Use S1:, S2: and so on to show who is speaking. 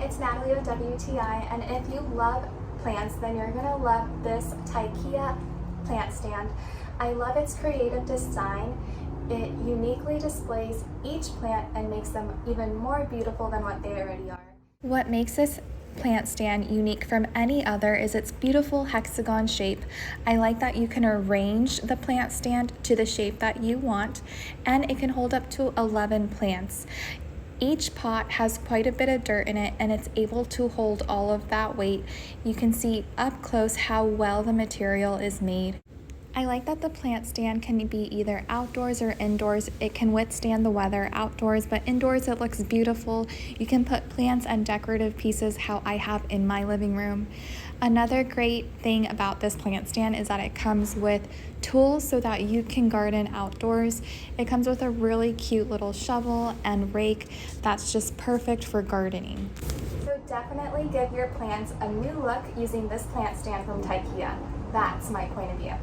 S1: it's Natalie with WTI, and if you love plants, then you're gonna love this Tikea plant stand. I love its creative design. It uniquely displays each plant and makes them even more beautiful than what they already are. What makes this plant stand unique from any other is its beautiful hexagon shape. I like that you can arrange the plant stand to the shape that you want, and it can hold up to 11 plants. Each pot has quite a bit of dirt in it, and it's able to hold all of that weight. You can see up close how well the material is made. I like that the plant stand can be either outdoors or indoors. It can withstand the weather outdoors, but indoors it looks beautiful. You can put plants and decorative pieces how I have in my living room. Another great thing about this plant stand is that it comes with tools so that you can garden outdoors. It comes with a really cute little shovel and rake that's just perfect for gardening. So definitely give your plants a new look using this plant stand from Tikea. That's my point of view.